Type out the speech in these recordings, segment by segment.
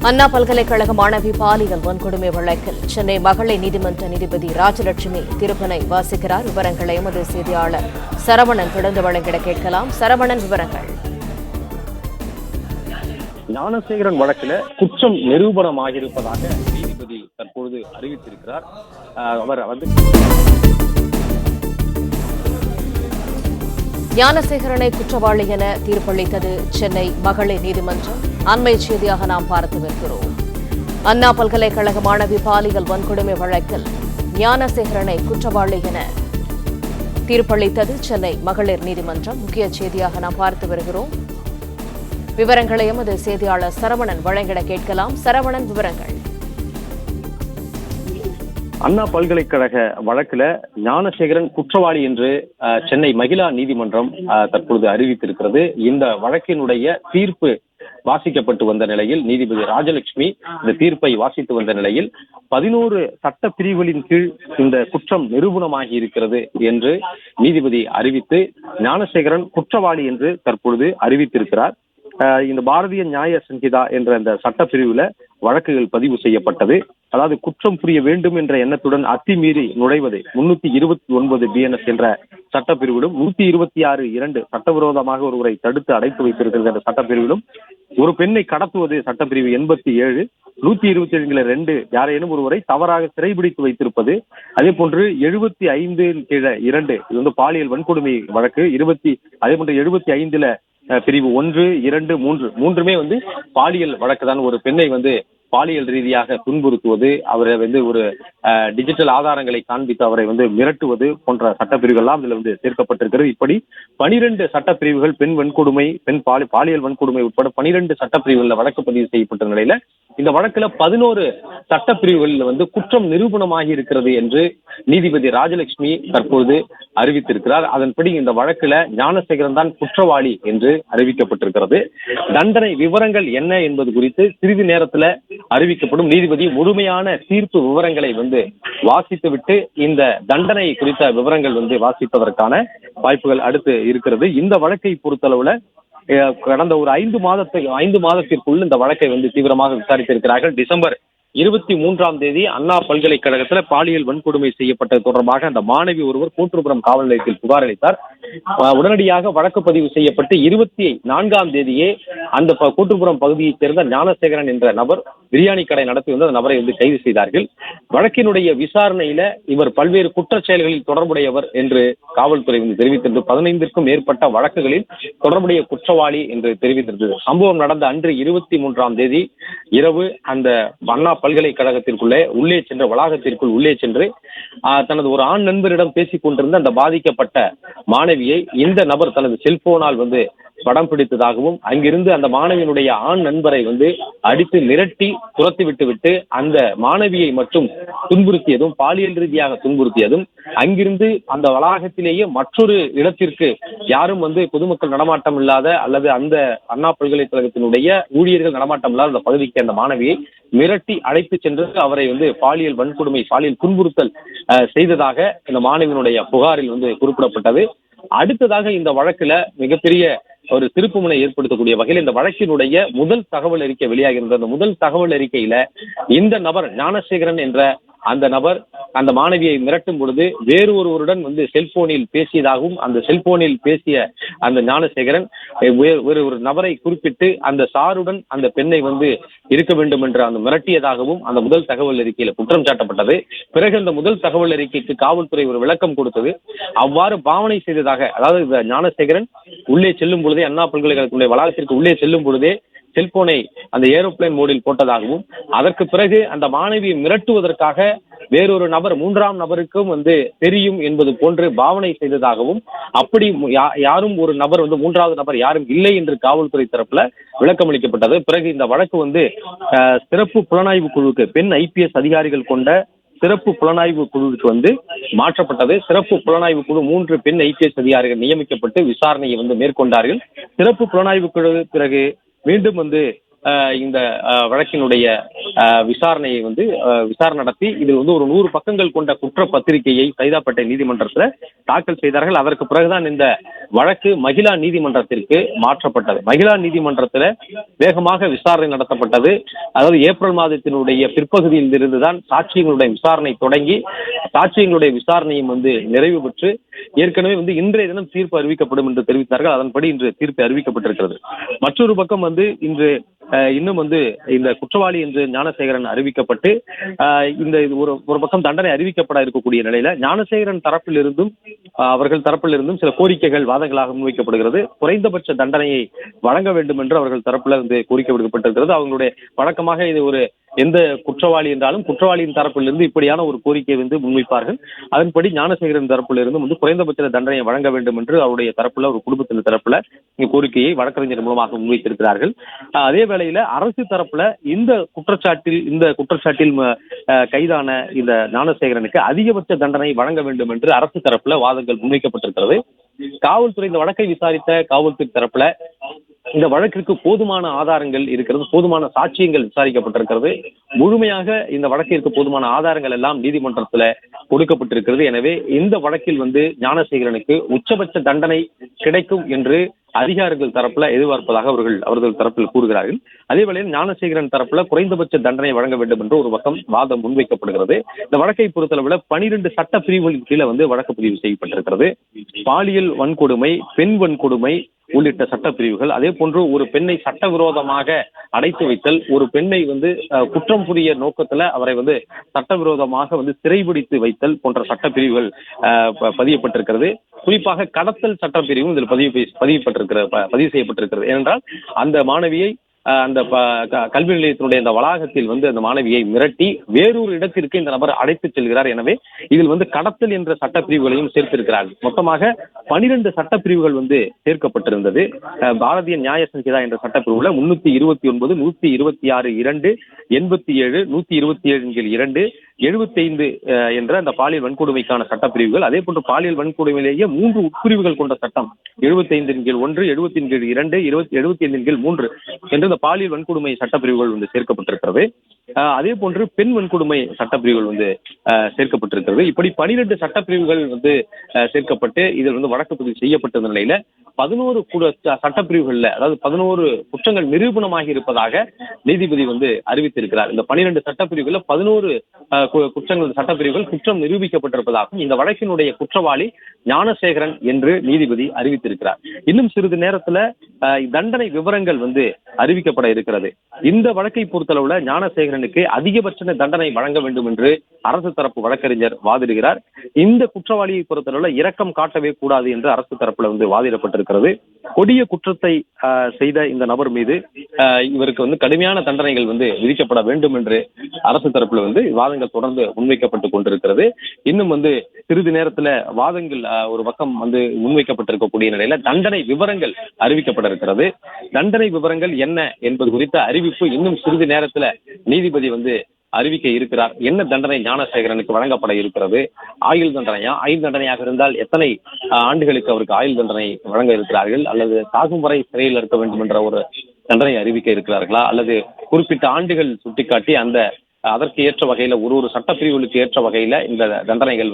அண்ணா பல்கலைக்கழக மாணவி பாலியல் வன்கொடுமை வழக்கில் சென்னை மகளிர் நீதிமன்ற நீதிபதி ராஜலட்சுமி தீர்ப்பினை வாசிக்கிறார். விவரங்களை எமது செய்தியாளர் சரவணன் தொடர்ந்து வழங்கிட கேட்கலாம். சரவணன், விவரங்கள். ஞானசேகரன் வழக்கில் குற்றம் நிரூபணமாகியிருப்பதாக நீதிபதி தற்பொழுது அறிவித்திருக்கிறார். அவர் ஞானசேகரனை குற்றவாளி என தீர்ப்பளித்தது சென்னை மகளிர் நீதிமன்றம். அண்மை செய்தியாக நாம் பார்த்து வருகிறோம். அண்ணா பல்கலைக்கழக மாணவி பாலியல் வன்கொடுமை வழக்கில் ஞானசேகரனை குற்றவாளி என தீர்ப்பளித்தது சென்னை மகளிர் நீதிமன்றம். முக்கிய செய்தியாக நாம் பார்த்து வருகிறோம். விவரங்களை எமது செய்தியாளர் சரவணன் வழங்கிட கேட்கலாம். சரவணன், விவரங்கள். அண்ணா பல்கலைக்கழக வழக்குல ஞானசேகரன் குற்றவாளி என்று சென்னை மகிழா நீதிமன்றம் தற்பொழுது அறிவித்திருக்கிறது. இந்த வழக்கினுடைய தீர்ப்பு வாசிக்கப்பட்டு வந்த நிலையில் நீதிபதி ராஜலட்சுமி இந்த தீர்ப்பை வாசித்து வந்த நிலையில் 11 சட்ட பிரிவுகளின் கீழ் இந்த குற்றம் நிரூபணமாகி இருக்கிறது என்று நீதிபதி அறிவித்து ஞானசேகரன் குற்றவாளி என்று தற்பொழுது அறிவித்திருக்கிறார். இந்த பாரதிய நியாய சங்கீதா என்ற இந்த சட்டப்பிரிவுல வழக்குகள் பதிவு செய்யப்பட்டது. அதாவது குற்றம் புரிய வேண்டும் என்ற எண்ணத்துடன் அத்துமீறி நுழைவது 329 BNS என்ற சட்டப்பிரிவிலும் 126(2) சட்டவிரோதமாக ஒருவரை தடுத்து அடைத்து வைத்திருக்கிறது என்ற சட்டப்பிரிவிலும், ஒரு பெண்ணை கடத்துவது சட்டப்பிரிவு 87, 127(2) யாரேனும் ஒருவரை தவறாக சிறைபிடித்து வைத்திருப்பது, அதே போன்று 75(2) இது வந்து பாலியல் வன்கொடுமை வழக்கு. அதே போன்று 75 பிரிவு 1, 2, 3 மூன்றுமே வந்து பாலியல் வழக்கு தான். ஒரு பெண்ணை வந்து பாலியல் ரீதியாக துன்புறுத்துவது, அவரை வந்து ஒரு டிஜிட்டல் ஆதாரங்களை காண்பித்து அவரை வந்து மிரட்டுவது போன்ற சட்டப்பிரிவுகள் எல்லாம் இதுல வந்து சேர்க்கப்பட்டிருக்கிறது. இப்படி 12 சட்டப்பிரிவுகள் பெண் வன்கொடுமை, பாலியல் வன்கொடுமை உட்பட 12 சட்டப்பிரிவுகளில் வழக்கு பதிவு செய்யப்பட்ட நிலையில இந்த வழக்குல 11 சட்டப்பிரிவுகளில் வந்து குற்றம் நிரூபணமாகி இருக்கிறது என்று நீதிபதி ராஜலட்சுமி தற்போது அறிவித்திருக்கிறார். அதன்படி இந்த வழக்குல ஞானசேகரன் தான் குற்றவாளி என்று அறிவிக்கப்பட்டிருக்கிறது. தண்டனை விவரங்கள் என்ன என்பது குறித்து சிறிது நேரத்துல அறிவிக்கப்படும். நீதிபதி முழுமையான தீர்ப்பு விவரங்களை வந்து வாசித்துவிட்டு இந்த தண்டனை குறித்த விவரங்கள் வந்து வாசிப்பதற்கான வாய்ப்புகள் அடுத்து இருக்கிறது. இந்த வழக்கை பொறுத்தளவுல கடந்த ஒரு 5 மாதத்திற்குள் இந்த வழக்கை வந்து தீவிரமாக விசாரித்திருக்கிறார்கள். டிசம்பர் 23 அண்ணா பல்கலைக்கழகத்துல பாலியல் வன்கொடுமை செய்யப்பட்டது தொடர்பாக அந்த மாணவி ஒருவர் கூட்டுப்புறம் காவல் நிலையத்தில் புகார் அளித்தார். உடனடியாக வழக்கு பதிவு செய்யப்பட்டு 24 அந்த கூட்டுப்புறம் பகுதியைச் சேர்ந்த ஞானசேகரன் என்ற நபர் பிரியாணி கடை நடத்தி வந்து அந்த நபரை வந்து கைது செய்தார்கள். வழக்கினுடைய விசாரணையில இவர் பல்வேறு குற்றச் செயல்களில் தொடர்புடையவர் என்று காவல்துறை வந்து தெரிவித்திருந்தது. 15க்கும் மேற்பட்ட வழக்குகளில் தொடர்புடைய குற்றவாளி என்று தெரிவித்திருந்தது. சம்பவம் நடந்த அன்று 23 இரவு அந்த அண்ணா பல்கலைக்கழகத்திற்குள்ளே வளாகத்திற்குள் உள்ளே சென்று தனது ஒரு ஆண் நண்பரிடம் பேசிக் கொண்டிருந்த அந்த பாதிக்கப்பட்ட மாணவியை இந்த நபர் தனது செல்போனால் வந்து படம் பிடித்ததாகவும், அங்கிருந்து அந்த மாணவியினுடைய ஆண் நண்பரை வந்து அடித்து மிரட்டி துரத்தி விட்டு அந்த மாணவியை மட்டும் துன்புறுத்தியதும், பாலியல் ரீதியாக துன்புறுத்தியதும், அங்கிருந்து அந்த வளாகத்திலேயே மற்றொரு இடத்திற்கு யாரும் வந்து பொதுமக்கள் நடமாட்டம் இல்லாத அல்லது அந்த அண்ணா பல்கலைக்கழகத்தினுடைய ஊழியர்கள் நடமாட்டம் இல்லாத அந்த பகுதிக்கு அந்த மாணவியை மிரட்டி அழைத்து சென்று அவரை வந்து பாலியல் வன்கொடுமை, பாலியல் துன்புறுத்தல் செய்ததாக இந்த மாணவியினுடைய புகாரில் வந்து குறிப்பிடப்பட்டது. அடுத்ததாக இந்த வழக்குல மிகப்பெரிய ஒரு திருப்புமுனை ஏற்படுத்தக்கூடிய வகையில் இந்த வழக்கினுடைய முதல் தகவல் அறிக்கை வெளியாகியிருந்தது. அந்த முதல் தகவல் அறிக்கையில இந்த நபர் ஞானசேகரன் என்ற அந்த நபர் அந்த மாணவியை மிரட்டும் பொழுது வேறு ஒருவருடன் வந்து செல்போனில் பேசியதாகவும், அந்த செல்போனில் பேசிய அந்த ஞானசேகரன் வேறு ஒரு நபரை குறிப்பிட்டு அந்த சாருடன் அந்த பெண்ணை வந்து இருக்க வேண்டும் என்று அந்த மிரட்டியதாகவும் அந்த முதல் தகவல் அறிக்கையில குற்றம் சாட்டப்பட்டது. பிறகு அந்த முதல் தகவல் அறிக்கைக்கு காவல்துறை ஒரு விளக்கம் கொடுத்தது. அவ்வாறு பாவனை செய்ததாக, அதாவது ஞானசேகரன் உள்ளே செல்லும் பொழுதே, அண்ணா பல்கலைக்கழகத்தினுடைய வளாகத்திற்கு உள்ளே செல்லும் பொழுதே செல்போனை அந்த ஏரோப்ளேன் மோடில் போட்டதாகவும், அதற்கு பிறகு அந்த மாணவியை மிரட்டுவதற்காக வேறொரு நபர், 3ஆம் நபருக்கும் வந்து தெரியும் என்பது போன்று பாவனை செய்ததாகவும், அப்படி யாரும் ஒரு நபர் வந்து 3வது நபர் யாரும் இல்லை என்று காவல்துறை தரப்புல விளக்கம் அளிக்கப்பட்டது. பிறகு இந்த வழக்கு வந்து சிறப்பு புலனாய்வு குழுவுக்கு, பெண் IPS அதிகாரிகள் கொண்ட சிறப்பு புலனாய்வு குழுவுக்கு வந்து மாற்றப்பட்டது. சிறப்பு புலனாய்வு குழு 3 பெண் IPS அதிகாரிகள் நியமிக்கப்பட்டு விசாரணையை வந்து மேற்கொண்டார்கள். சிறப்பு புலனாய்வு குழு பிறகு மீண்டும் வந்து இந்த வழக்கினுடைய விசாரணையை வந்து விசாரணை நடத்தி இதில் வந்து ஒரு 100 பக்கங்கள் கொண்ட குற்றப்பத்திரிகையை சைதாப்பேட்டை நீதிமன்றத்தில் தாக்கல் செய்தார்கள். அதற்கு பிறகுதான் இந்த வழக்கு மகிழா நீதிமன்றத்திற்கு மாற்றப்பட்டது. மகிழா நீதிமன்றத்தில் வேகமாக விசாரணை நடத்தப்பட்டது. அதாவது ஏப்ரல் மாதத்தினுடைய பிற்பகுதியில் இருந்துதான் சாட்சியங்களுடைய விசாரணை தொடங்கி சாட்சியங்களுடைய விசாரணையும் நிறைவு பெற்று ஏற்கனவே இன்றைய தினம் தீர்ப்பு அறிவிக்கப்படும் என்று தெரிவித்தார்கள். அதன்படி இன்று தீர்ப்பு அறிவிக்கப்பட்டிருக்கிறது. மற்றொரு பக்கம் இன்று இன்னும் இந்த குற்றவாளி என்று ஞானசேகரன் அறிவிக்கப்பட்டு இந்த ஒரு பக்கம் தண்டனை அறிவிக்கப்பட இருக்கக்கூடிய நிலையில ஞானசேகரன் தரப்பிலிருந்தும் அவர்கள் தரப்பிலிருந்தும் சில கோரிக்கைகள் வாதங்களாக முன்வைக்கப்படுகிறது. குறைந்தபட்ச தண்டனையை வழங்க வேண்டும் என்று அவர்கள் தரப்புல கோரிக்கை விடுக்கப்பட்டிருக்கிறது. அவங்களுடைய வழக்கமாக இது எந்த குற்றவாளி என்றாலும் குற்றவாளியின் தரப்பிலிருந்து இப்படியான ஒரு கோரிக்கை முன்வைப்பார்கள். அதன்படி ஞானசேகரன் தரப்பிலிருந்து குறைந்தபட்ச தண்டனையை வழங்க வேண்டும் என்று அவருடைய தரப்புல ஒரு குடும்பத்தின் தரப்புல கோரிக்கையை வழக்கறிஞர் மூலமாக முன்வைத்திருக்கிறார்கள். அதே வேளையில அரசு தரப்புல இந்த குற்றச்சாட்டில் கைதான இந்த ஞானசேகரனுக்கு அதிகபட்ச தண்டனை வழங்க வேண்டும் என்று அரசு தரப்புல வாதங்கள் முன்வைக்கப்பட்டிருக்கிறது. காவல்துறை இந்த வழக்கை விசாரித்த காவல்துறை தரப்புல இந்த வழக்கிற்கு போதுமான ஆதாரங்கள் இருக்கிறது, போதுமான சாட்சியங்கள் விசாரிக்கப்பட்டிருக்கிறது, முழுமையாக இந்த வழக்கிற்கு போதுமான ஆதாரங்கள் எல்லாம் நீதிமன்றத்தில் கொடுக்கப்பட்டிருக்கிறது. எனவே இந்த வழக்கில் ஞானசேகரனுக்கு உச்சபட்ச தண்டனை கிடைக்கும் என்று அதிகாரிகள் தரப்புல எதிர்பார்ப்பதாக அவர்கள் தரப்பில் கூறுகிறார்கள். அதே வேளையில் ஞானசேகரன் தரப்புல குறைந்தபட்ச தண்டனை வழங்க வேண்டும் என்று ஒரு பக்கம் வாதம் முன்வைக்கப்படுகிறது. இந்த வழக்கை பொறுத்தளவுல 12 சட்ட பிரிவுகளின் கீழே வழக்கு பதிவு செய்யப்பட்டிருக்கிறது. பாலியல் வன்கொடுமை, பெண் வன்கொடுமை உள்ளிட்ட சட்ட பிரிவுகள், அதே போன்று ஒரு பெண்ணை சட்டவிரோதமாக அடைத்து வைத்தல், ஒரு பெண்ணை குற்றம் புரிய நோக்கத்துல அவரை சட்டவிரோதமாக சிறைபிடித்து வைத்தல் போன்ற சட்ட பிரிவுகள் பதியப்பட்டிருக்கிறது. குறிப்பாக கடத்தல் சட்ட பிரிவும் இதில் பதிவு செய்யப்பட்டிருக்கிறது. ஏனென்றால் அந்த மாணவியை அந்த கல்வி நிலையத்தினுடைய அந்த வளாகத்தில் அந்த மாணவியை மிரட்டி வேறொரு இடத்திற்கு இந்த நபர் அழைத்து செல்கிறார். எனவே இதில் கடத்தல் என்ற சட்ட பிரிவுகளையும் சேர்த்திருக்கிறார்கள். மொத்தமாக 12 சட்ட பிரிவுகள் சேர்க்கப்பட்டிருந்தது. பாரதிய நியாய சங்கிதா என்ற சட்டப்பிரிவுல 329, 126 2, 87, 127 2, 75 என்ற அந்த பாலியல் வன்கொடுமைக்கான சட்டப்பிரிவுகள், அதே போன்று பாலியல் வன்கொடுமையிலேயே 3 உட்பிரிவுகள் கொண்ட சட்டம் 75 1, 70 2, 75 3 என்று இந்த பாலியல் வன்கொடுமை சட்டப்பிரிவுகள் சேர்க்கப்பட்டிருக்கிறது. அதே போன்று பெண் வன்கொடுமை சட்டப்பிரிவுகள் சேர்க்கப்பட்டிருக்கிறது. இப்படி 12 சட்டப்பிரிவுகள் சேர்க்கப்பட்டு இதில் வழக்கு பதிவு செய்யப்பட்ட நிலையில 11 சட்டப்பிரிவுகள்ல, அதாவது 11 குற்றங்கள் நிரூபணமாகி இருப்பதாக நீதிபதி அறிவித்திருக்கிறார். இந்த 12 சட்டப்பிரிவுகள்ல 11 குற்றங்கள் சட்டப்பிரிவுகள் குற்றம் நிரூபிக்கப்பட்டிருப்பதாகவும் இந்த வழக்கினுடைய குற்றவாளி ஞானசேகரன் என்று நீதிபதி அறிவித்திருக்கிறார். இன்னும் சிறிது நேரத்துல தண்டனை விவரங்கள் அறிவிக்கப்பட இருக்கிறது. இந்த வழக்கை பொறுத்தளவுல ஞானசேகரனுக்கு அதிகபட்ச தண்டனை வழங்க வேண்டும் என்று அரசு தரப்பு வழக்கறிஞர் வாதிடுகிறார். இந்த குற்றவாளியை பொறுத்தளவுல இரக்கம் காட்டவே கூடாது என்று அரசு தரப்புல வாதிடப்பட்டிருக்கிறது. கொடிய குற்றத்தை செய்த இந்த நபர் மீது இவருக்கு கடுமையான தண்டனைகள் விதிக்கப்பட வேண்டும் என்று அரசு தரப்புல வாதங்கள் தொடர்ந்து முன்வைக்கப்பட்டுக் கொண்டிருக்கிறது. இன்னும் சிறிது நேரத்துல வாதங்கள் ஒரு பக்கம் முன்வைக்கப்பட்டிருக்கக்கூடிய நிலையில தண்டனை விவரங்கள் அறிவிக்கப்பட இருக்கிறது. தண்டனை விவரங்கள் என்ன என்பது குறித்த அறிவிப்பு இன்னும் சிறிது நேரத்துல நீதிபதி அறிவிக்க இருக்கிறார். என்ன தண்டனை ஞானசேகரனுக்கு வழங்கப்பட இருக்கிறது? ஆயுள் தண்டனையா? ஆயுள் தண்டனையாக இருந்தால் எத்தனை ஆண்டுகளுக்கு அவருக்கு ஆயுள் தண்டனை வழங்க இருக்கிறார்கள்? அல்லது சாகும் வரை சிறையில் இருக்க வேண்டும் என்ற ஒரு தண்டனை அறிவிக்க இருக்கிறார்களா? அல்லது குறிப்பிட்ட ஆண்டுகள் சுட்டிக்காட்டி அதற்கு ஏற்ற வகையில ஒரு சட்டப்பிரிவுகளுக்கு ஏற்ற வகையில இந்த தண்டனைகள்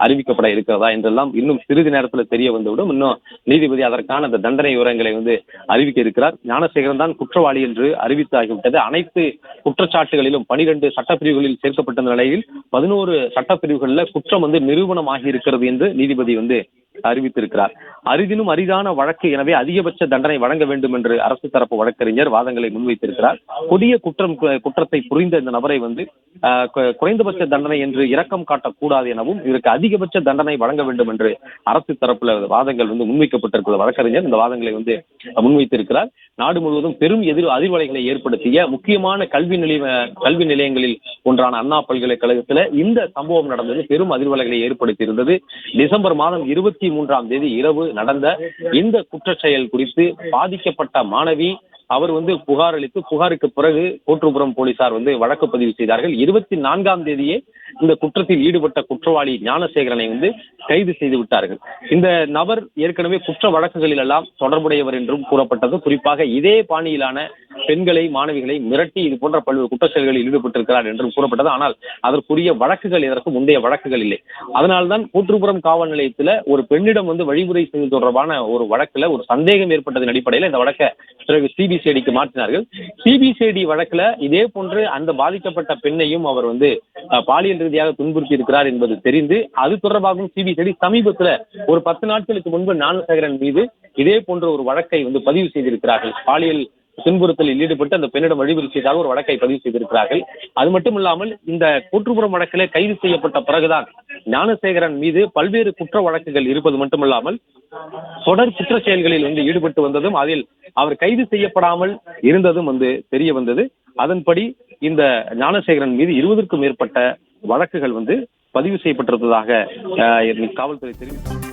அறிவிக்கப்பட இருக்கிறதா என்றெல்லாம் இன்னும் சிறிது நேரத்தில் தெரிய வந்துவிடும். இன்னும் நீதிபதி அதற்கான அந்த தண்டனை விவரங்களை அறிவிக்க இருக்கிறார். ஞானசேகரன் தான் குற்றவாளி என்று அறிவித்தாகிவிட்டது. அனைத்து குற்றச்சாட்டுகளிலும் 12 சட்டப்பிரிவுகளில் சேர்க்கப்பட்ட நிலையில் 11 சட்டப்பிரிவுகளில் குற்றம் நிரூபணமாகி இருக்கிறது என்று நீதிபதி அறிவித்திருக்கிறார். அரிதிலும் அரிதான வழக்கு, எனவே அதிகபட்ச தண்டனை வழங்க வேண்டும் என்று அரசு தரப்பு வழக்கறிஞர் வாதங்களை முன்வைத்திருக்கிறார். கொடிய குற்றத்தை புரிந்த இந்த நபரை குறைந்தபட்ச தண்டனை என்று இரக்கம் காட்டக்கூடாது எனவும் இதற்கு அதிகபட்ச தண்டனை வழங்க வேண்டும் என்று அரசு தரப்புல வாதங்கள் முன்வைக்கப்பட்டிருக்கிற வழக்கறிஞர் இந்த வாதங்களை முன்வைத்திருக்கிறார். நாடு முழுவதும் பெரும் அதிர்வலைகளை ஏற்படுத்திய முக்கியமான கல்வி நிலையங்களில் ஒன்றான அண்ணா பல்கலைக்கழகத்தில் இந்த சம்பவம் நடந்தது. பெரும் அதிர்வலைகளை ஏற்படுத்தி இருந்தது. டிசம்பர் மாதம் 23ஆம் தேதி இரவு நடந்த இந்த குற்றச்செயல் குறித்து பாதிக்கப்பட்ட மாணவி அவர் புகார் அளித்து புகாருக்கு பிறகு கோட்டூர்புரம் போலீசார் வழக்கு பதிவு செய்தார்கள். 24ஆம் தேதியே இந்த குற்றத்தில் ஈடுபட்ட குற்றவாளி ஞானசேகரனை கைது செய்து விட்டார்கள். இந்த நபர் ஏற்கனவே குற்ற வழக்குகளில் எல்லாம் தொடர்புடையவர் என்றும் கூறப்பட்டது. குறிப்பாக இதே பாணியிலான பெண்களை மாணவிகளை மிரட்டி இது போன்ற பல்வேறு குற்ற செயல்களில் ஈடுபட்டிருக்கிறார் என்றும் கூறப்பட்டது. ஆனால் அதற்குரிய வழக்குகள் இதற்கு முந்தைய வழக்குகள் இல்லை. அதனால்தான் கோட்டூர்புரம் காவல் நிலையத்தில் ஒரு பெண்ணிடம் வழிமுறை செய்வது தொடர்பான ஒரு வழக்குல ஒரு சந்தேகம் ஏற்பட்டதன் அடிப்படையில் இந்த வழக்கை பிறகு சிபிசிஐடிக்கு மாற்றினார்கள். சிபிசிஐடி வழக்குல இதே போன்று அந்த பாதிக்கப்பட்ட பெண்ணையும் அவர் பாலியல் ரீதியாக துன்புறுத்தி இருக்கிறார் என்பது தெரிந்து அது தொடர்பாகவும் சிபிசிஐடி சமீபத்தில் ஒரு 10 நாட்களுக்கு முன்பு ஞானசேகரன் மீது இதே போன்ற ஒரு வழக்கை பதிவு செய்திருக்கிறார்கள். பாலியல் துன்புறுத்தலில் ஈடுபட்டு அந்த பெண்ணிடம் வழிமுறை செய்தாக ஒரு வழக்கை பதிவு செய்திருக்கிறார்கள். அது மட்டுமில்லாமல் இந்த கோட்டூர்புரம் வழக்கிலே கைது செய்யப்பட்ட பிறகுதான் ஞானசேகரன் மீது பல்வேறு குற்ற வழக்குகள் இருப்பது மட்டுமல்லாமல் தொடர் குற்ற செயல்களில் ஈடுபட்டு வந்ததும் அதில் அவர் கைது செய்யப்படாமல் இருந்ததும் தெரிய வந்தது. அதன்படி இந்த ஞானசேகரன் மீது 20க்கும் மேற்பட்ட வழக்குகள் பதிவு செய்யப்பட்டிருப்பதாக காவல்துறை தெரிவித்தது.